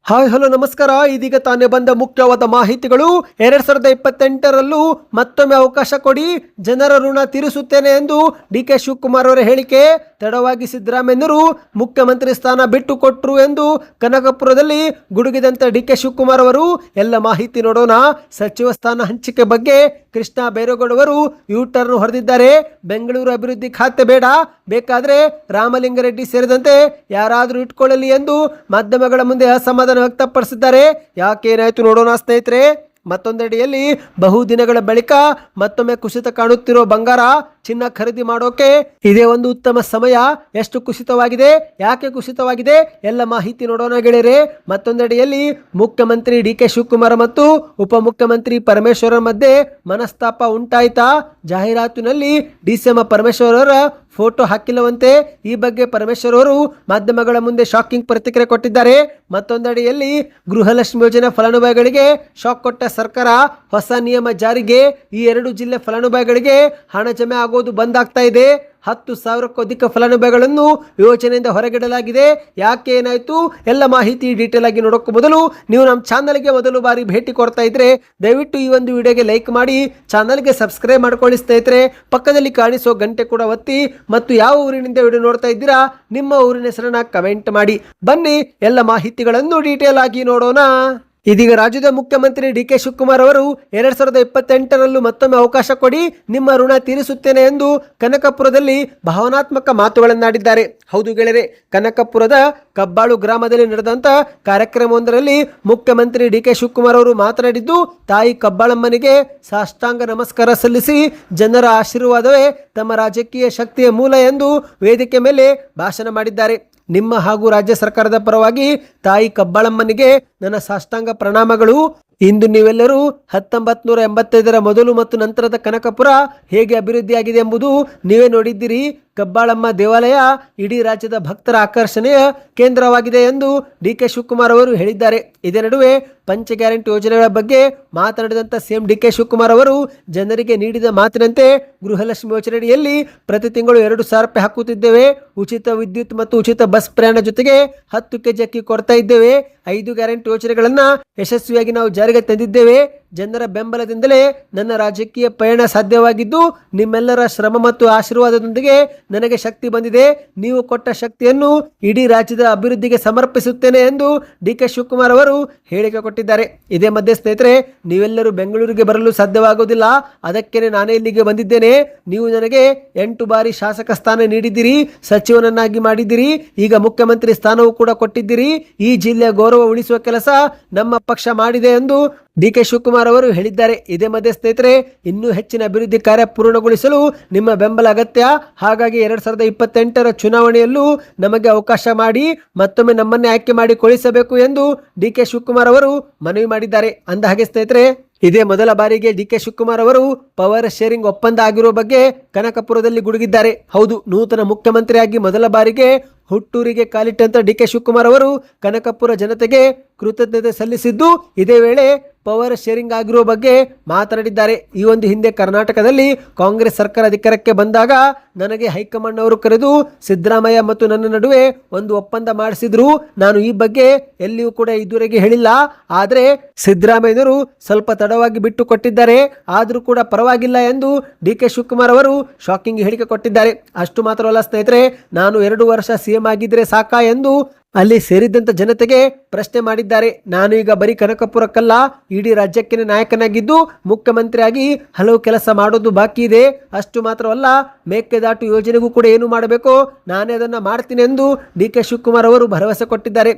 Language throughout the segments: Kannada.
ಹಾಯ್ ಹಲೋ ನಮಸ್ಕಾರ. ಇದೀಗ ತಾನೇ ಬಂದ ಮುಖ್ಯವಾದ ಮಾಹಿತಿಗಳು. 2028ರಲ್ಲೂ ಮತ್ತೊಮ್ಮೆ ಅವಕಾಶ ಕೊಡಿ, ಜನರ ಋಣ ತೀರಿಸುತ್ತೇನೆ ಎಂದು ಡಿ.ಕೆ. ಶಿವಕುಮಾರ್ ಅವರ ಹೇಳಿಕೆ. ತಡವಾಗಿ ಸಿದ್ದರಾಮಯ್ಯರು ಮುಖ್ಯಮಂತ್ರಿ ಸ್ಥಾನ ಬಿಟ್ಟು ಕೊಟ್ಟರು ಎಂದು ಕನಕಪುರದಲ್ಲಿ ಗುಡುಗಿದಂತ ಡಿ.ಕೆ. ಶಿವಕುಮಾರ್ ಅವರು. ಎಲ್ಲ ಮಾಹಿತಿ ನೋಡೋಣ. ಸಚಿವ ಸ್ಥಾನ ಹಂಚಿಕೆ ಬಗ್ಗೆ ಕೃಷ್ಣ ಬೈರೇಗೌಡ ಅವರು ಯೂ-ಟರ್ನ್ ಹೊಡೆದಿದ್ದಾರೆ. ಬೆಂಗಳೂರು ಅಭಿವೃದ್ಧಿ ಖಾತೆ ಬೇಡ, ಬೇಕಾದ್ರೆ ರಾಮಲಿಂಗಾರೆಡ್ಡಿ ಸೇರಿದಂತೆ ಯಾರಾದರೂ ಇಟ್ಕೊಳ್ಳಲಿ ಎಂದು ಮಾಧ್ಯಮಗಳ ಮುಂದೆ ಅಸಮಾಧಾನ ವ್ಯಕ್ತಪಡಿಸಿದ್ದಾರೆ. ಯಾಕೇನಾಯ್ತು ನೋಡೋಣ ಸ್ನೇಹಿತರೆ. ಮತ್ತೊಂದೆಡೆಯಲ್ಲಿ ಬಹುದಿನಗಳ ಬಳಿಕ ಮತ್ತೊಮ್ಮೆ ಕುಸಿತ ಕಾಣುತ್ತಿರೋ ಬಂಗಾರ, ಚಿನ್ನ ಖರೀದಿ ಮಾಡೋಕೆ ಇದೇ ಒಂದು ಉತ್ತಮ ಸಮಯ. ಎಷ್ಟು ಕುಸಿತವಾಗಿದೆ, ಯಾಕೆ ಕುಸಿತವಾಗಿದೆ, ಎಲ್ಲ ಮಾಹಿತಿ ನೋಡೋಣ ಗೆಳೆಯರೆ. ಮತ್ತೊಂದೆಡೆಯಲ್ಲಿ ಮುಖ್ಯಮಂತ್ರಿ ಡಿ.ಕೆ. ಶಿವಕುಮಾರ್ ಮತ್ತು ಉಪಮುಖ್ಯಮಂತ್ರಿ ಪರಮೇಶ್ವರ ಮಧ್ಯೆ ಮನಸ್ತಾಪ ಉಂಟಾಯ್ತಾ? ಜಾಹೀರಾತಿನಲ್ಲಿ ಡಿ.ಸಿ.ಎಂ. ಪರಮೇಶ್ವರ್ ಅವರ ಫೋಟೋ ಹಾಕಿಲ್ಲವಂತೆ. ಈ ಬಗ್ಗೆ ಪರಮೇಶ್ವರ್ ಅವರು ಮಾಧ್ಯಮಗಳ ಮುಂದೆ ಶಾಕಿಂಗ್ ಪ್ರತಿಕ್ರಿಯೆ ಕೊಟ್ಟಿದ್ದಾರೆ. ಮತ್ತೊಂದೆಡೆಯಲ್ಲಿ ಗೃಹಲಕ್ಷ್ಮಿ ಯೋಜನೆ ಫಲಾನುಭವಿಗಳಿಗೆ ಶಾಕ್ ಕೊಟ್ಟ ಸರ್ಕಾರ. ಹೊಸ ನಿಯಮ ಜಾರಿಗೆ. ಈ 2 ಜಿಲ್ಲೆ ಫಲಾನುಭವಿಗಳಿಗೆ ಹಣ ಜಮೆ ಆಗೋದು ಬಂದ್ ಆಗ್ತಾ ಇದೆ. 10,000ಕ್ಕೂ ಅಧಿಕ ಫಲಾನುಭವಿಗಳನ್ನು ಯೋಜನೆಯಿಂದ ಹೊರಗಿಡಲಾಗಿದೆ. ಯಾಕೆ ಏನಾಯ್ತು, ಎಲ್ಲ ಮಾಹಿತಿ ಡೀಟೇಲ್ ಆಗಿ ನೋಡೋಕ್ಕೂ ಮೊದಲು ನೀವು ನಮ್ಮ ಚಾನಲ್ಗೆ ಮೊದಲು ಬಾರಿ ಭೇಟಿ ಕೊಡ್ತಾ ಇದ್ರೆ ದಯವಿಟ್ಟು ಈ ಒಂದು ವಿಡಿಯೋಗೆ ಲೈಕ್ ಮಾಡಿ, ಚಾನಲ್ಗೆ ಸಬ್ಸ್ಕ್ರೈಬ್ ಮಾಡ್ಕೊಳ್ಳಿ ಸ್ನೇಹಿತರೆ. ಪಕ್ಕದಲ್ಲಿ ಕಾಣಿಸೋ ಗಂಟೆ ಕೂಡ ಒತ್ತಿ ಮತ್ತು ಯಾವ ಊರಿನಿಂದ ವಿಡಿಯೋ ನೋಡ್ತಾ ಇದ್ದೀರಾ ನಿಮ್ಮ ಊರಿನ ಹೆಸರನ್ನ ಕಮೆಂಟ್ ಮಾಡಿ. ಬನ್ನಿ ಎಲ್ಲ ಮಾಹಿತಿಗಳನ್ನು ಡೀಟೇಲ್ ಆಗಿ ನೋಡೋಣ. ಇದೀಗ ರಾಜ್ಯದ ಮುಖ್ಯಮಂತ್ರಿ ಡಿ.ಕೆ. ಶಿವಕುಮಾರ್ ಅವರು 2028ರಲ್ಲೂ ಮತ್ತೊಮ್ಮೆ ಅವಕಾಶ ಕೊಡಿ, ನಿಮ್ಮ ಋಣ ತೀರಿಸುತ್ತೇನೆ ಎಂದು ಕನಕಪುರದಲ್ಲಿ ಭಾವನಾತ್ಮಕ ಮಾತುಗಳನ್ನಾಡಿದ್ದಾರೆ. ಹೌದು ಗೆಳೆಯರೆ, ಕನಕಪುರದ ಕಬ್ಬಾಳು ಗ್ರಾಮದಲ್ಲಿ ನಡೆದಂತ ಕಾರ್ಯಕ್ರಮವೊಂದರಲ್ಲಿ ಮುಖ್ಯಮಂತ್ರಿ ಡಿ.ಕೆ. ಶಿವಕುಮಾರ್ ಅವರು ಮಾತನಾಡಿದ್ದು, ತಾಯಿ ಕಬ್ಬಾಳಮ್ಮನಿಗೆ ಸಾಷ್ಟಾಂಗ ನಮಸ್ಕಾರ ಸಲ್ಲಿಸಿ ಜನರ ಆಶೀರ್ವಾದವೇ ತಮ್ಮ ರಾಜಕೀಯ ಶಕ್ತಿಯ ಮೂಲ ಎಂದು ವೇದಿಕೆ ಮೇಲೆ ಭಾಷಣ ಮಾಡಿದ್ದಾರೆ. ನಿಮ್ಮ ಹಾಗೂ ರಾಜ್ಯ ಸರ್ಕಾರದ ಪರವಾಗಿ ತಾಯಿ ಕಬ್ಬಾಳಮ್ಮನಿಗೆ ನನ್ನ ಸಾಷ್ಟಾಂಗ ಪ್ರಣಾಮಗಳು. ಇಂದು ನೀವೆಲ್ಲರೂ 1985ರ ಮೊದಲು ಮತ್ತು ನಂತರದ ಕನಕಪುರ ಹೇಗೆ ಅಭಿವೃದ್ಧಿಯಾಗಿದೆ ಎಂಬುದು ನೀವೇ ನೋಡಿದ್ದೀರಿ. ಕಬ್ಬಾಳಮ್ಮ ದೇವಾಲಯ ಇಡೀ ರಾಜ್ಯದ ಭಕ್ತರ ಆಕರ್ಷಣೆಯ ಕೇಂದ್ರವಾಗಿದೆ ಎಂದು ಡಿ.ಕೆ. ಶಿವಕುಮಾರ್ ಅವರು ಹೇಳಿದ್ದಾರೆ. ಇದೇ ನಡುವೆ ಪಂಚ ಗ್ಯಾರಂಟಿ ಯೋಜನೆಗಳ ಬಗ್ಗೆ ಮಾತನಾಡಿದಂಥ ಸಿಎಂ ಡಿ.ಕೆ. ಶಿವಕುಮಾರ್ ಅವರು ಜನರಿಗೆ ನೀಡಿದ ಮಾತಿನಂತೆ ಗೃಹಲಕ್ಷ್ಮಿ ಯೋಜನೆಯಲ್ಲಿ ಪ್ರತಿ ತಿಂಗಳು 2,000 ರೂಪಾಯಿ ಹಾಕುತ್ತಿದ್ದೇವೆ. ಉಚಿತ ವಿದ್ಯುತ್ ಮತ್ತು ಉಚಿತ ಬಸ್ ಪ್ರಯಾಣ ಜೊತೆಗೆ 10 ಕೆಜಿ ಅಕ್ಕಿ ಕೊಡ್ತಾ ಇದ್ದೇವೆ. 5 ಗ್ಯಾರಂಟಿ ಯೋಜನೆಗಳನ್ನ ಯಶಸ್ವಿಯಾಗಿ ನಾವು ಜಾರಿಗೆ ತಂದಿದ್ದೇವೆ. ಜನರ ಬೆಂಬಲದಿಂದಲೇ ನನ್ನ ರಾಜಕೀಯ ಪಯಣ ಸಾಧ್ಯವಾಗಿದ್ದು, ನಿಮ್ಮೆಲ್ಲರ ಶ್ರಮ ಮತ್ತು ಆಶೀರ್ವಾದದೊಂದಿಗೆ ನನಗೆ ಶಕ್ತಿ ಬಂದಿದೆ. ನೀವು ಕೊಟ್ಟ ಶಕ್ತಿಯನ್ನು ಇಡೀ ರಾಜ್ಯದ ಅಭಿವೃದ್ಧಿಗೆ ಸಮರ್ಪಿಸುತ್ತೇನೆ ಎಂದು ಡಿ.ಕೆ. ಶಿವಕುಮಾರ್ ಅವರು ಹೇಳಿಕೆ ಕೊಟ್ಟಿದ್ದಾರೆ. ಇದೇ ಮಧ್ಯೆ ಸ್ನೇಹಿತರೆ, ನೀವೆಲ್ಲರೂ ಬೆಂಗಳೂರಿಗೆ ಬರಲು ಸಾಧ್ಯವಾಗುವುದಿಲ್ಲ, ಅದಕ್ಕೇನೆ ನಾನೇ ಇಲ್ಲಿಗೆ ಬಂದಿದ್ದೇನೆ. ನೀವು ನನಗೆ 8 ಬಾರಿ ಶಾಸಕ ಸ್ಥಾನ ನೀಡಿದ್ದೀರಿ, ಸಚಿವನನ್ನಾಗಿ ಮಾಡಿದ್ದೀರಿ, ಈಗ ಮುಖ್ಯಮಂತ್ರಿ ಸ್ಥಾನವೂ ಕೂಡ ಕೊಟ್ಟಿದ್ದೀರಿ. ಈ ಜಿಲ್ಲೆಯ ಗೌರವ ಉಳಿಸುವ ಕೆಲಸ ನಮ್ಮ ಪಕ್ಷ ಮಾಡಿದೆ ಎಂದು ಡಿ.ಕೆ. ಶಿವಕುಮಾರ್ ಅವರು ಹೇಳಿದ್ದಾರೆ. ಇದೇ ಮಧ್ಯೆ ಸ್ನೇಹಿತರೆ, ಇನ್ನೂ ಹೆಚ್ಚಿನ ಅಭಿವೃದ್ಧಿ ಕಾರ್ಯ ಪೂರ್ಣಗೊಳಿಸಲು ನಿಮ್ಮ ಬೆಂಬಲ ಅಗತ್ಯ. ಹಾಗಾಗಿ 2028ರ ಚುನಾವಣೆಯಲ್ಲೂ ನಮಗೆ ಅವಕಾಶ ಮಾಡಿ ಮತ್ತೊಮ್ಮೆ ನಮ್ಮನ್ನೇ ಆಯ್ಕೆ ಮಾಡಿ ಕಳಿಸಬೇಕು ಎಂದು ಡಿ.ಕೆ. ಶಿವಕುಮಾರ್ ಅವರು ಮನವಿ ಮಾಡಿದ್ದಾರೆ. ಅಂದ ಹಾಗೆ ಸ್ನೇಹಿತರೆ, ಇದೇ ಮೊದಲ ಬಾರಿಗೆ ಡಿ.ಕೆ. ಶಿವಕುಮಾರ್ ಅವರು ಪವರ್ ಶೇರಿಂಗ್ ಒಪ್ಪಂದ ಆಗಿರುವ ಬಗ್ಗೆ ಕನಕಪುರದಲ್ಲಿ ಗುಡುಗಿದ್ದಾರೆ. ಹೌದು, ನೂತನ ಮುಖ್ಯಮಂತ್ರಿಯಾಗಿ ಮೊದಲ ಬಾರಿಗೆ ಹುಟ್ಟೂರಿಗೆ ಕಾಲಿಟ್ಟಂತ ಡಿ.ಕೆ. ಶಿವಕುಮಾರ್ ಅವರು ಕನಕಪುರ ಜನತೆಗೆ ಕೃತಜ್ಞತೆ ಸಲ್ಲಿಸಿದ್ದು, ಇದೇ ವೇಳೆ ಪವರ್ ಶೇರಿಂಗ್ ಆಗಿರುವ ಬಗ್ಗೆ ಮಾತನಾಡಿದ್ದಾರೆ. ಈ ಒಂದು ಹಿಂದೆ ಕರ್ನಾಟಕದಲ್ಲಿ ಕಾಂಗ್ರೆಸ್ ಸರ್ಕಾರ ಅಧಿಕಾರಕ್ಕೆ ಬಂದಾಗ ನನಗೆ ಹೈಕಮಾಂಡ್ ಅವರು ಕರೆದು ಸಿದ್ದರಾಮಯ್ಯ ಮತ್ತು ನನ್ನ ನಡುವೆ ಒಂದು ಒಪ್ಪಂದ ಮಾಡಿಸಿದ್ರು. ನಾನು ಈ ಬಗ್ಗೆ ಎಲ್ಲಿಯೂ ಕೂಡ ಇದುವರೆಗೆ ಹೇಳಿಲ್ಲ. ಆದರೆ ಸಿದ್ದರಾಮಯ್ಯನವರು ಸ್ವಲ್ಪ ತಡವಾಗಿ ಬಿಟ್ಟು ಕೊಟ್ಟಿದ್ದಾರೆ, ಆದರೂ ಕೂಡ ಪರವಾಗಿಲ್ಲ ಎಂದು ಡಿ.ಕೆ. ಶಿವಕುಮಾರ್ ಅವರು ಶಾಕಿಂಗ್ ಹೇಳಿಕೆ ಕೊಟ್ಟಿದ್ದಾರೆ. ಅಷ್ಟು ಮಾತ್ರವಲ್ಲ ಸ್ನೇಹಿತರೆ, ನಾನು 2 ವರ್ಷ ಸಿಎಂ ಆಗಿದ್ರೆ ಸಾಕಾ ಎಂದು ಅಲ್ಲಿ ಸೇರಿದಂತ ಜನತೆಗೆ ಪ್ರಶ್ನೆ ಮಾಡಿದ್ದಾರೆ. ನಾನು ಈಗ ಬರೀ ಕನಕಪುರಕ್ಕಲ್ಲ, ಇಡೀ ರಾಜ್ಯಕ್ಕೆ ನಾಯಕನಾಗಿದ್ದು ಮುಖ್ಯಮಂತ್ರಿಯಾಗಿ ಹಲವು ಕೆಲಸ ಮಾಡೋದು ಬಾಕಿ ಇದೆ. ಅಷ್ಟು ಮಾತ್ರವಲ್ಲ, ಮೇಕೆದಾಟು ಯೋಜನೆಗೂ ಕೂಡ ಏನು ಮಾಡಬೇಕೋ ನಾನೇ ಅದನ್ನ ಮಾಡ್ತೀನಿ ಎಂದು ಡಿ.ಕೆ. ಶಿವಕುಮಾರ್ ಅವರು ಭರವಸೆ ಕೊಟ್ಟಿದ್ದಾರೆ.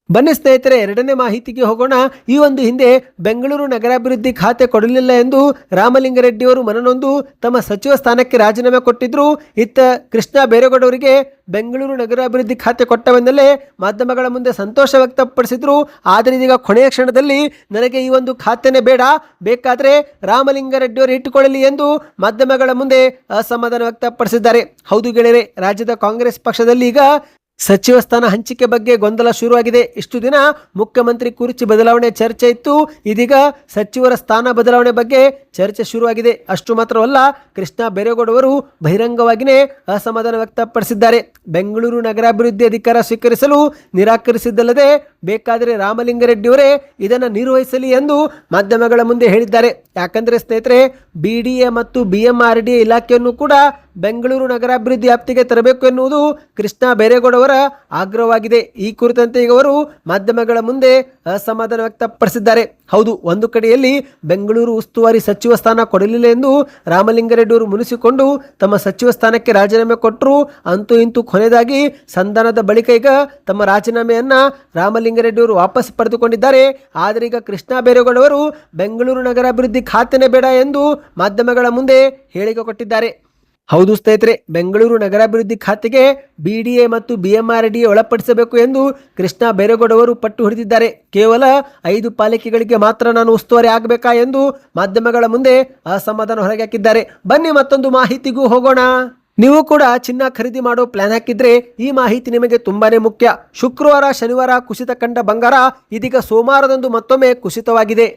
ಬನ್ನಿ ಸ್ನೇಹಿತರೆ, ಎರಡನೇ ಮಾಹಿತಿಗೆ ಹೋಗೋಣ. ಈ ಒಂದು ಹಿಂದೆ ಬೆಂಗಳೂರು ನಗರಾಭಿವೃದ್ಧಿ ಖಾತೆ ಕೊಡಲಿಲ್ಲ ಎಂದು ರಾಮಲಿಂಗಾರೆಡ್ಡಿ ಅವರು ಮನನೊಂದು ತಮ್ಮ ಸಚಿವ ಸ್ಥಾನಕ್ಕೆ ರಾಜೀನಾಮೆ ಕೊಟ್ಟಿದ್ರು. ಇತ್ತ ಕೃಷ್ಣ ಬೈರೇಗೌಡ ಅವರಿಗೆ ಬೆಂಗಳೂರು ನಗರಾಭಿವೃದ್ಧಿ ಖಾತೆ ಕೊಟ್ಟವೆಂದಲೇ ಮಾಧ್ಯಮಗಳ ಮುಂದೆ ಸಂತೋಷ ವ್ಯಕ್ತಪಡಿಸಿದ್ರು. ಆದರೆ ಇದೀಗ ಕೊನೆಯ ಕ್ಷಣದಲ್ಲಿ ನನಗೆ ಈ ಒಂದು ಖಾತೆನೇ ಬೇಡ, ಬೇಕಾದರೆ ರಾಮಲಿಂಗಾರೆಡ್ಡಿ ಅವರು ಇಟ್ಟುಕೊಳ್ಳಲಿ ಎಂದು ಮಾಧ್ಯಮಗಳ ಮುಂದೆ ಅಸಮಾಧಾನ ವ್ಯಕ್ತಪಡಿಸಿದ್ದಾರೆ. ಹೌದು ಗೆಳೆಯರೆ, ರಾಜ್ಯದ ಕಾಂಗ್ರೆಸ್ ಪಕ್ಷದಲ್ಲಿ ಈಗ ಸಚಿವ ಸ್ಥಾನ ಹಂಚಿಕೆ ಬಗ್ಗೆ ಗೊಂದಲ ಶುರುವಾಗಿದೆ. ಇಷ್ಟು ದಿನ ಮುಖ್ಯಮಂತ್ರಿ ಕುರ್ಚಿ ಬದಲಾವಣೆ ಚರ್ಚೆ ಇತ್ತು, ಇದೀಗ ಸಚಿವರ ಸ್ಥಾನ ಬದಲಾವಣೆ ಬಗ್ಗೆ ಚರ್ಚೆ ಶುರುವಾಗಿದೆ. ಅಷ್ಟು ಮಾತ್ರವಲ್ಲ, ಕೃಷ್ಣ ಬೈರೇಗೌಡ ಅವರು ಬಹಿರಂಗವಾಗಿಯೇ ಅಸಮಾಧಾನ ವ್ಯಕ್ತಪಡಿಸಿದ್ದಾರೆ. ಬೆಂಗಳೂರು ನಗರಾಭಿವೃದ್ಧಿ ಅಧಿಕಾರ ಸ್ವೀಕರಿಸಲು ನಿರಾಕರಿಸಿದ್ದಲ್ಲದೆ ಬೇಕಾದರೆ ರಾಮಲಿಂಗಾರೆಡ್ಡಿಯವರೇ ಇದನ್ನು ನಿರ್ವಹಿಸಲಿ ಎಂದು ಮಾಧ್ಯಮಗಳ ಮುಂದೆ ಹೇಳಿದ್ದಾರೆ. ಯಾಕಂದರೆ ಸ್ನೇಹಿತರೆ, BDA ಮತ್ತು BMRDA ಇಲಾಖೆಯನ್ನು ಕೂಡ ಬೆಂಗಳೂರು ನಗರಾಭಿವೃದ್ಧಿ ವ್ಯಾಪ್ತಿಗೆ ತರಬೇಕು ಎನ್ನುವುದು ಕೃಷ್ಣ ಬೈರೇಗೌಡ ಅವರ ಆಗ್ರಹವಾಗಿದೆ. ಈ ಕುರಿತಂತೆ ಈಗ ಅವರು ಮಾಧ್ಯಮಗಳ ಮುಂದೆ ಅಸಮಾಧಾನ ವ್ಯಕ್ತಪಡಿಸಿದ್ದಾರೆ. ಹೌದು, ಒಂದು ಕಡೆಯಲ್ಲಿ ಬೆಂಗಳೂರು ಉಸ್ತುವಾರಿ ಸಚಿವ ಸ್ಥಾನ ಕೊಡಲಿಲ್ಲ ಎಂದು ರಾಮಲಿಂಗಾರೆಡ್ಡಿ ಅವರು ಮುನಿಸಿಕೊಂಡು ತಮ್ಮ ಸಚಿವ ಸ್ಥಾನಕ್ಕೆ ರಾಜೀನಾಮೆ ಕೊಟ್ಟರು. ಅಂತೂ ಇಂತೂ ಕೊನೆಯದಾಗಿ ಸಂಧಾನದ ಬಳಿಕ ಈಗ ತಮ್ಮ ರಾಜೀನಾಮೆಯನ್ನ ರಾಮಲಿಂಗಾರೆಡ್ಡಿ ಅವರು ವಾಪಸ್ ಪಡೆದುಕೊಂಡಿದ್ದಾರೆ. ಆದರೆ ಈಗ ಕೃಷ್ಣ ಬೈರೇಗೌಡ ಅವರು ಬೆಂಗಳೂರು ನಗರಾಭಿವೃದ್ಧಿ ಖಾತೆನೇ ಬೇಡ ಎಂದು ಮಾಧ್ಯಮಗಳ ಮುಂದೆ ಹೇಳಿಕೆ ಕೊಟ್ಟಿದ್ದಾರೆ. ಹೌದು ಸ್ನೇಹಿತರೆ, ಬೆಂಗಳೂರು ನಗರಾಭಿವೃದ್ಧಿ ಖಾತೆಗೆ BDA ಮತ್ತು BMRDA ಒಳಪಡಿಸಬೇಕು ಎಂದು ಕೃಷ್ಣ ಬೈರೇಗೌಡ ಅವರು ಪಟ್ಟು ಹಿಡಿದಿದ್ದಾರೆ. ಕೇವಲ 5 ಪಾಲಿಕೆಗಳಿಗೆ ಮಾತ್ರ ನಾನು ಉಸ್ತುವಾರಿ ಆಗಬೇಕಾ ಎಂದು ಮಾಧ್ಯಮಗಳ ಮುಂದೆ ಅಸಮಾಧಾನ ಹೊರಗೆ ಹಾಕಿದ್ದಾರೆ. ಬನ್ನಿ ಮತ್ತೊಂದು ಮಾಹಿತಿಗೂ ಹೋಗೋಣ. ನೀವು ಕೂಡ ಚಿನ್ನ ಖರೀದಿ ಮಾಡೋ ಪ್ಲಾನ್ ಹಾಕಿದ್ರೆ ಈ ಮಾಹಿತಿ ನಿಮಗೆ ತುಂಬಾನೇ ಮುಖ್ಯ. ಶುಕ್ರವಾರ ಶನಿವಾರ ಕುಸಿತ ಕಂಡ ಬಂಗಾರ ಇದೀಗ ಸೋಮವಾರದಂದು ಮತ್ತೊಮ್ಮೆ ಕುಸಿತವಾಗಿದೆ.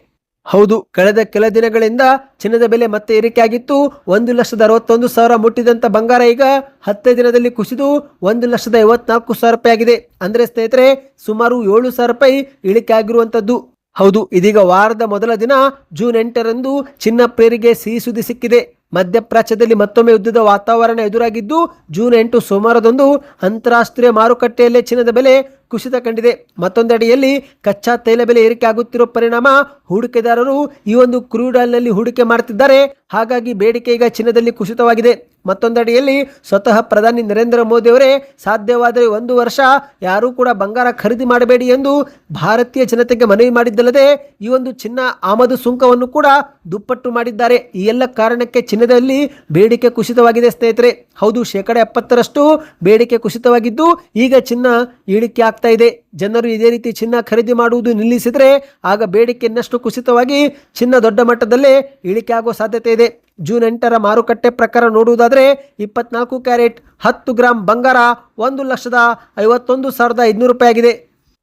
ಹೌದು, ಕಳೆದ ಕೆಲ ದಿನಗಳಿಂದ ಚಿನ್ನದ ಬೆಲೆ ಮತ್ತೆ ಏರಿಕೆಯಾಗಿತ್ತು. 1,61,000 ಮುಟ್ಟಿದಂತ ಬಂಗಾರ ಈಗ 10 ದಿನದಲ್ಲಿ ಕುಸಿದು 1,54,000 ರೂಪಾಯಿ ಆಗಿದೆ. ಅಂದ್ರೆ ಸ್ನೇಹಿತರೆ, ಸುಮಾರು 7,000 ರೂಪಾಯಿ ಇಳಿಕೆ ಆಗಿರುವಂತದ್ದು. ಹೌದು, ಇದೀಗ ವಾರದ ಮೊದಲ ದಿನ ಜೂನ್ 8ರಂದು ಚಿನ್ನ ಪ್ರೇರಿಗೆ ಸಿಹಿ ಸುದ್ದಿ ಸಿಕ್ಕಿದೆ. ಮಧ್ಯಪ್ರಾಚ್ಯದಲ್ಲಿ ಮತ್ತೊಮ್ಮೆ ಯುದ್ಧದ ವಾತಾವರಣ ಎದುರಾಗಿದ್ದು ಜೂನ್ 8 ಸೋಮವಾರದಂದು ಅಂತಾರಾಷ್ಟ್ರೀಯ ಮಾರುಕಟ್ಟೆಯಲ್ಲೇ ಚಿನ್ನದ ಬೆಲೆ ಕುಸಿತ ಕಂಡಿದೆ. ಮತ್ತೊಂದೆಡೆಯಲ್ಲಿ ಕಚ್ಚಾ ತೈಲ ಬೆಲೆ ಏರಿಕೆ ಆಗುತ್ತಿರುವ ಪರಿಣಾಮ ಹೂಡಿಕೆದಾರರು ಈ ಒಂದು ಕ್ರೂಡ್ ಆಯಿಲ್ನಲ್ಲಿ ಹೂಡಿಕೆ ಮಾಡುತ್ತಿದ್ದಾರೆ. ಹಾಗಾಗಿ ಬೇಡಿಕೆ ಈಗ ಚಿನ್ನದಲ್ಲಿ ಕುಸಿತವಾಗಿದೆ. ಮತ್ತೊಂದೆಡೆಯಲ್ಲಿ ಸ್ವತಃ ಪ್ರಧಾನಿ ನರೇಂದ್ರ ಮೋದಿ ಅವರೇ ಸಾಧ್ಯವಾದರೆ 1 ವರ್ಷ ಯಾರೂ ಕೂಡ ಬಂಗಾರ ಖರೀದಿ ಮಾಡಬೇಡಿ ಎಂದು ಭಾರತೀಯ ಜನತೆಗೆ ಮನವಿ ಮಾಡಿದ್ದಲ್ಲದೆ ಈ ಒಂದು ಚಿನ್ನ ಆಮದು ಸುಂಕವನ್ನು ಕೂಡ ದುಪ್ಪಟ್ಟು ಮಾಡಿದ್ದಾರೆ. ಈ ಎಲ್ಲ ಕಾರಣಕ್ಕೆ ಚಿನ್ನದಲ್ಲಿ ಬೇಡಿಕೆ ಕುಸಿತವಾಗಿದೆ ಸ್ನೇಹಿತರೆ. ಹೌದು, 70% ಬೇಡಿಕೆ ಕುಸಿತವಾಗಿದ್ದು ಈಗ ಚಿನ್ನ ಇಳಿಕೆ ಆಗ್ತಾ ಇದೆ. ಜನರು ಇದೇ ರೀತಿ ಚಿನ್ನ ಖರೀದಿ ಮಾಡುವುದು ನಿಲ್ಲಿಸಿದರೆ ಆಗ ಬೇಡಿಕೆ ಇನ್ನಷ್ಟು ಕುಸಿತವಾಗಿ ಚಿನ್ನ ದೊಡ್ಡ ಮಟ್ಟದಲ್ಲೇ ಇಳಿಕೆ ಆಗುವ ಸಾಧ್ಯತೆ ಇದೆ. ಜೂನ್ 8ರ ಮಾರುಕಟ್ಟೆ ಪ್ರಕಾರ ನೋಡುವುದಾದರೆ 24 ಕ್ಯಾರೆಟ್ 10 ಗ್ರಾಂ ಬಂಗಾರ 1,51,500 ರೂಪಾಯಿ ಆಗಿದೆ.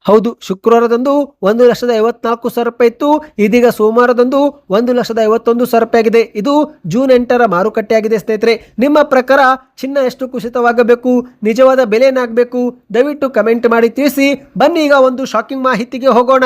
ಹೌದು, ಶುಕ್ರವಾರದಂದು 1,54,000 ರೂಪಾಯಿ ಇತ್ತು. ಇದೀಗ ಸೋಮವಾರದಂದು 1,51,000 ರೂಪಾಯಿ ಆಗಿದೆ. ಇದು ಜೂನ್ 8ರ ಮಾರುಕಟ್ಟೆ ಆಗಿದೆ ಸ್ನೇಹಿತರೆ. ನಿಮ್ಮ ಪ್ರಕಾರ ಚಿನ್ನ ಎಷ್ಟು ಕುಸಿತವಾಗಬೇಕು, ನಿಜವಾದ ಬೆಲೆ ಏನಾಗಬೇಕು, ದಯವಿಟ್ಟು ಕಮೆಂಟ್ ಮಾಡಿ ತಿಳಿಸಿ. ಬನ್ನಿ ಈಗ ಒಂದು ಶಾಕಿಂಗ್ ಮಾಹಿತಿಗೆ ಹೋಗೋಣ.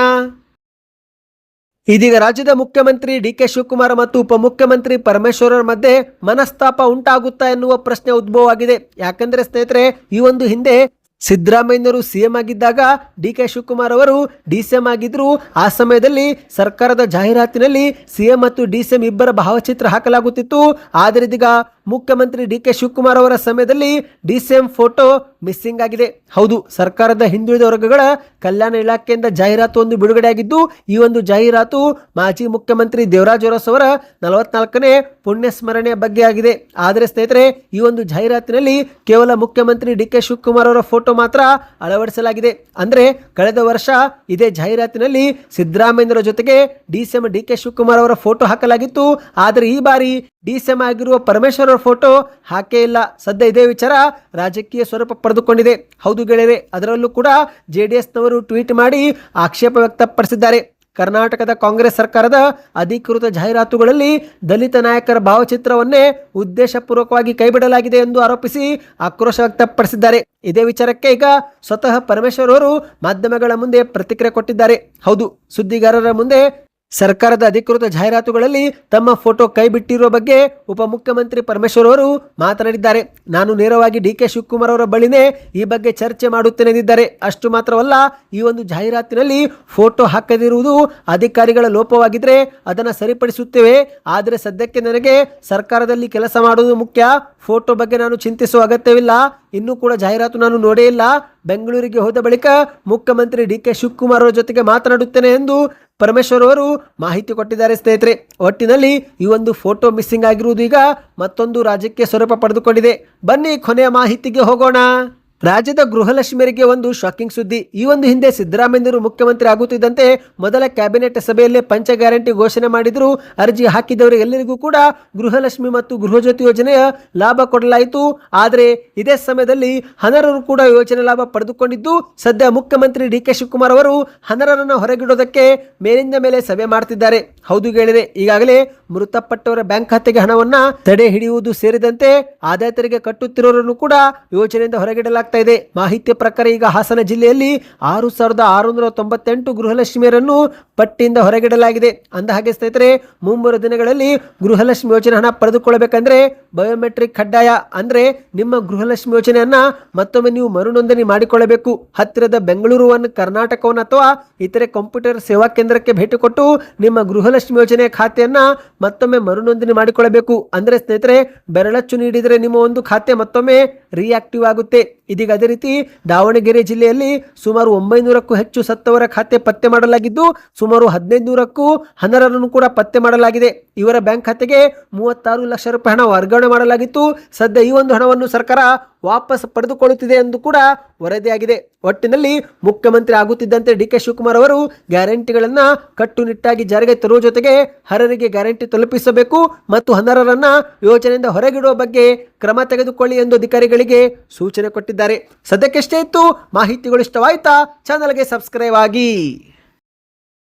ಇದೀಗ ರಾಜ್ಯದ ಮುಖ್ಯಮಂತ್ರಿ DK ಶಿವಕುಮಾರ್ ಮತ್ತು ಉಪಮುಖ್ಯಮಂತ್ರಿ ಪರಮೇಶ್ವರ್ ಮಧ್ಯೆ ಮನಸ್ತಾಪ ಉಂಟಾಗುತ್ತಾ ಎನ್ನುವ ಪ್ರಶ್ನೆ ಉದ್ಭವವಾಗಿದೆ. ಯಾಕಂದ್ರೆ ಸ್ನೇಹಿತರೆ, ಈ ಒಂದು ಹಿಂದೆ ಸಿದ್ದರಾಮಯ್ಯನವರು CM ಆಗಿದ್ದಾಗ DK ಶಿವಕುಮಾರ್ ಅವರು DCM ಆಗಿದ್ರು. ಆ ಸಮಯದಲ್ಲಿ ಸರ್ಕಾರದ ಜಾಹೀರಾತಿನಲ್ಲಿ CM ಮತ್ತು DCM ಇಬ್ಬರ ಭಾವಚಿತ್ರ ಹಾಕಲಾಗುತ್ತಿತ್ತು. ಆದರೆ ಇದೀಗ ಮುಖ್ಯಮಂತ್ರಿ DK ಶಿವಕುಮಾರ್ ಅವರ ಸಮಯದಲ್ಲಿ DCM ಫೋಟೋ ಮಿಸ್ಸಿಂಗ್ ಆಗಿದೆ. ಹೌದು, ಸರ್ಕಾರದ ಹಿಂದುಳಿದ ವರ್ಗಗಳ ಕಲ್ಯಾಣ ಇಲಾಖೆಯಿಂದ ಜಾಹೀರಾತು ಒಂದು ಬಿಡುಗಡೆಯಾಗಿದ್ದು ಈ ಒಂದು ಜಾಹೀರಾತು ಮಾಜಿ ಮುಖ್ಯಮಂತ್ರಿ ದೇವರಾಜ್ ಅರಸು ಅವರ 44ನೇ ಪುಣ್ಯ ಸ್ಮರಣೆಯ ಬಗ್ಗೆ ಆಗಿದೆ. ಆದರೆ ಸ್ನೇಹಿತರೆ, ಈ ಒಂದು ಜಾಹೀರಾತಿನಲ್ಲಿ ಕೇವಲ ಮುಖ್ಯಮಂತ್ರಿ DK ಶಿವಕುಮಾರ್ ಅವರ ಫೋಟೋ ಮಾತ್ರ ಅಳವಡಿಸಲಾಗಿದೆ. ಅಂದ್ರೆ ಕಳೆದ ವರ್ಷ ಇದೇ ಜಾಹೀರಾತಿನಲ್ಲಿ ಸಿದ್ದರಾಮಯ್ಯರ ಜೊತೆಗೆ DCM DK ಶಿವಕುಮಾರ್ ಅವರ ಫೋಟೋ ಹಾಕಲಾಗಿತ್ತು. ಆದರೆ ಈ ಬಾರಿ DCM ಆಗಿರುವ ಪರಮೇಶ್ವರ್ ಅವರ ಫೋಟೋ ಹಾಕೇ ಇಲ್ಲ. ಸದ್ಯ ಇದೇ ವಿಚಾರ ರಾಜಕೀಯ ಸ್ವರೂಪ ಪಡೆದುಕೊಂಡಿದೆ. ಹೌದು ಗೆಳೆಯರೆ, ಅದರಲ್ಲೂ ಕೂಡ JDS ನವರು ಟ್ವೀಟ್ ಮಾಡಿ ಆಕ್ಷೇಪ ವ್ಯಕ್ತಪಡಿಸಿದ್ದಾರೆ. ಕರ್ನಾಟಕದ ಕಾಂಗ್ರೆಸ್ ಸರ್ಕಾರದ ಅಧಿಕೃತ ಜಾಹೀರಾತುಗಳಲ್ಲಿ ದಲಿತ ನಾಯಕರ ಭಾವಚಿತ್ರವನ್ನೇ ಉದ್ದೇಶಪೂರ್ವಕವಾಗಿ ಕೈಬಿಡಲಾಗಿದೆ ಎಂದು ಆರೋಪಿಸಿ ಆಕ್ರೋಶ ವ್ಯಕ್ತಪಡಿಸಿದ್ದಾರೆ. ಇದೇ ವಿಚಾರಕ್ಕೆ ಈಗ ಸ್ವತಃ ಪರಮೇಶ್ವರ್ ಅವರು ಮಾಧ್ಯಮಗಳ ಮುಂದೆ ಪ್ರತಿಕ್ರಿಯೆ ಕೊಟ್ಟಿದ್ದಾರೆ. ಹೌದು, ಸುದ್ದಿಗಾರರ ಮುಂದೆ ಸರ್ಕಾರದ ಅಧಿಕೃತ ಜಾಹೀರಾತುಗಳಲ್ಲಿ ತಮ್ಮ ಫೋಟೋ ಕೈ ಬಿಟ್ಟಿರುವ ಬಗ್ಗೆ ಉಪಮುಖ್ಯಮಂತ್ರಿ ಪರಮೇಶ್ವರ್ ಅವರು ಮಾತನಾಡಿದ್ದಾರೆ. ನಾನು ನೇರವಾಗಿ DK ಶಿವಕುಮಾರ್ ಅವರ ಬಳಿನೇ ಈ ಬಗ್ಗೆ ಚರ್ಚೆ ಮಾಡುತ್ತೇನೆ ಎಂದಿದ್ದಾರೆ. ಅಷ್ಟು ಮಾತ್ರವಲ್ಲ, ಈ ಒಂದು ಜಾಹೀರಾತಿನಲ್ಲಿ ಫೋಟೋ ಹಾಕದಿರುವುದು ಅಧಿಕಾರಿಗಳ ಲೋಪವಾಗಿದ್ರೆ ಅದನ್ನು ಸರಿಪಡಿಸುತ್ತೇವೆ. ಆದರೆ ಸದ್ಯಕ್ಕೆ ನನಗೆ ಸರ್ಕಾರದಲ್ಲಿ ಕೆಲಸ ಮಾಡುವುದು ಮುಖ್ಯ. ಫೋಟೋ ಬಗ್ಗೆ ನಾನು ಚಿಂತಿಸುವ ಅಗತ್ಯವಿಲ್ಲ. ಇನ್ನೂ ಕೂಡ ಜಾಹೀರಾತು ನಾನು ನೋಡೇ ಇಲ್ಲ. ಬೆಂಗಳೂರಿಗೆ ಹೋದ ಬಳಿಕ ಮುಖ್ಯಮಂತ್ರಿ DK ಶಿವಕುಮಾರ್ ಅವರ ಜೊತೆಗೆ ಮಾತನಾಡುತ್ತೇನೆ ಎಂದು ಪರಮೇಶ್ವರ್ ಅವರು ಮಾಹಿತಿ ಕೊಟ್ಟಿದ್ದಾರೆ ಸ್ನೇಹಿತರೆ. ಒಟ್ಟಿನಲ್ಲಿ ಈ ಒಂದು ಫೋಟೋ ಮಿಸ್ಸಿಂಗ್ ಆಗಿರುವುದು ಈಗ ಮತ್ತೊಂದು ರಾಜ್ಯಕ್ಕೆ ಸ್ವರೂಪ ಪಡೆದುಕೊಂಡಿದೆ. ಬನ್ನಿ ಕೊನೆಯ ಮಾಹಿತಿಗೆ ಹೋಗೋಣ. ರಾಜ್ಯದ ಗೃಹಲಕ್ಷ್ಮಿಯರಿಗೆ ಒಂದು ಶಾಕಿಂಗ್ ಸುದ್ದಿ. ಈ ಒಂದು ಹಿಂದೆ ಸಿದ್ದರಾಮಯ್ಯರು ಮುಖ್ಯಮಂತ್ರಿ ಆಗುತ್ತಿದ್ದಂತೆ ಮೊದಲ ಕ್ಯಾಬಿನೆಟ್ ಸಭೆಯಲ್ಲೇ ಪಂಚ ಗ್ಯಾರಂಟಿ ಘೋಷಣೆ ಮಾಡಿದ್ರು. ಅರ್ಜಿ ಹಾಕಿದವರಿಗೆಲ್ಲರಿಗೂ ಕೂಡ ಗೃಹಲಕ್ಷ್ಮಿ ಮತ್ತು ಗೃಹಜ್ಯೋತಿ ಯೋಜನೆಯ ಲಾಭ ಕೊಡಲಾಯಿತು. ಆದರೆ ಇದೇ ಸಮಯದಲ್ಲಿ ಅನರ್ಹರು ಕೂಡ ಯೋಜನೆ ಲಾಭ ಪಡೆದುಕೊಂಡಿದ್ದು ಸದ್ಯ ಮುಖ್ಯಮಂತ್ರಿ DK ಶಿವಕುಮಾರ್ ಅವರು ಅನರ್ಹರನ್ನು ಹೊರಗಿಡೋದಕ್ಕೆ ಮೇಲಿಂದ ಮೇಲೆ ಸಭೆ ಮಾಡ್ತಿದ್ದಾರೆ. ಹೌದು ಕೇಳಿದೆ. ಈಗಾಗಲೇ ಮೃತಪಟ್ಟವರ ಬ್ಯಾಂಕ್ ಖಾತೆಗೆ ಹಣವನ್ನ ತಡೆ ಹಿಡಿಯುವುದು ಸೇರಿದಂತೆ ಆದಾಯ ತೆರಿಗೆ ಕಟ್ಟುತ್ತಿರೋರನ್ನು ಕೂಡ ಯೋಜನೆಯಿಂದ ಹೊರಗಿಡಲಾಗ್ತಾ ಇದೆ. ಮಾಹಿತಿಯ ಪ್ರಕಾರ ಈಗ ಹಾಸನ ಜಿಲ್ಲೆಯಲ್ಲಿ 6,698 ಗೃಹಲಕ್ಷ್ಮಿಯರನ್ನು ಪಟ್ಟಿಯಿಂದ ಹೊರಗಿಡಲಾಗಿದೆ. ಅಂದ ಹಾಗೆ ಸ್ನೇಹಿತರೆ, ಮುಂಬರುವ ದಿನಗಳಲ್ಲಿ ಗೃಹಲಕ್ಷ್ಮಿ ಯೋಜನೆ ಹಣ ಪಡೆದುಕೊಳ್ಳಬೇಕಂದ್ರೆ ಬಯೋಮೆಟ್ರಿಕ್ ಕಡ್ಡಾಯ. ಅಂದ್ರೆ ನಿಮ್ಮ ಗೃಹಲಕ್ಷ್ಮಿ ಯೋಜನೆಯನ್ನ ಮತ್ತೊಮ್ಮೆ ನೀವು ಮರುನೋಂದಣಿ ಮಾಡಿಕೊಳ್ಳಬೇಕು. ಹತ್ತಿರದ ಬೆಂಗಳೂರು ಒನ್, ಕರ್ನಾಟಕವನ್ನು ಅಥವಾ ಇತರೆ ಕಂಪ್ಯೂಟರ್ ಸೇವಾ ಕೇಂದ್ರಕ್ಕೆ ಭೇಟಿ ಕೊಟ್ಟು ನಿಮ್ಮ ಗೃಹಲಕ್ಷ್ಮಿ ಯೋಜನೆ ಖಾತೆಯನ್ನ ಮತ್ತೊಮ್ಮೆ ಮರುನೋಂದಣಿ ಮಾಡಿಕೊಳ್ಳಬೇಕು. ಅಂದ್ರೆ ಸ್ನೇಹಿತರೆ, ಬೆರಳಚ್ಚು ನೀಡಿದರೆ ನಿಮ್ಮ ಒಂದು ಖಾತೆ ಮತ್ತೊಮ್ಮೆ ರಿಯಾಕ್ಟಿವ್ ಆಗುತ್ತೆ. ಇದೀಗ ಅದೇ ರೀತಿ ದಾವಣಗೆರೆ ಜಿಲ್ಲೆಯಲ್ಲಿ ಸುಮಾರು 900ಕ್ಕೂ ಹೆಚ್ಚು ಸತ್ತವರ ಖಾತೆ ಪತ್ತೆ ಮಾಡಲಾಗಿದ್ದು ಸುಮಾರು 1500ಕ್ಕೂ ಅನರ್ಹರನ್ನು ಕೂಡ ಪತ್ತೆ ಮಾಡಲಾಗಿದೆ. ಇವರ ಬ್ಯಾಂಕ್ ಖಾತೆಗೆ 36 ಲಕ್ಷ ರೂಪಾಯಿ ಹಣ ವರ್ಗಾವಣೆ ಮಾಡಲಾಗಿತ್ತು. ಸದ್ಯ ಈ ಒಂದು ಹಣವನ್ನು ಸರ್ಕಾರ ವಾಪಸ್ ಪಡೆದುಕೊಳ್ಳುತ್ತಿದೆ ಎಂದು ಕೂಡ ವರದಿಯಾಗಿದೆ. ಒಟ್ಟಿನಲ್ಲಿ ಮುಖ್ಯಮಂತ್ರಿ ಆಗುತ್ತಿದ್ದಂತೆ ಡಿ.ಕೆ. ಶಿವಕುಮಾರ್ ಅವರು ಗ್ಯಾರಂಟಿಗಳನ್ನ ಕಟ್ಟುನಿಟ್ಟಾಗಿ ಜಾರಿಗೆ ತರುವ ಜೊತೆಗೆ ಅರ್ಹರಿಗೆ ಗ್ಯಾರಂಟಿ ತಲುಪಿಸಬೇಕು ಮತ್ತು ಅನರ್ಹರನ್ನ ಯೋಜನೆಯಿಂದ ಹೊರಗಿಡುವ ಬಗ್ಗೆ ಕ್ರಮ ತೆಗೆದುಕೊಳ್ಳಿ ಎಂದು ಅಧಿಕಾರಿಗಳಿಗೆ ಸೂಚನೆ ಕೊಟ್ಟಿದ್ದಾರೆ. ಸದ್ಯಕ್ಕೆಷ್ಟೇ ಇತ್ತು. ಮಾಹಿತಿಗಳು ಇಷ್ಟವಾಯ್ತಾ? ಚಾನಲ್ಗೆ ಸಬ್ಸ್ಕ್ರೈಬ್ ಆಗಿ.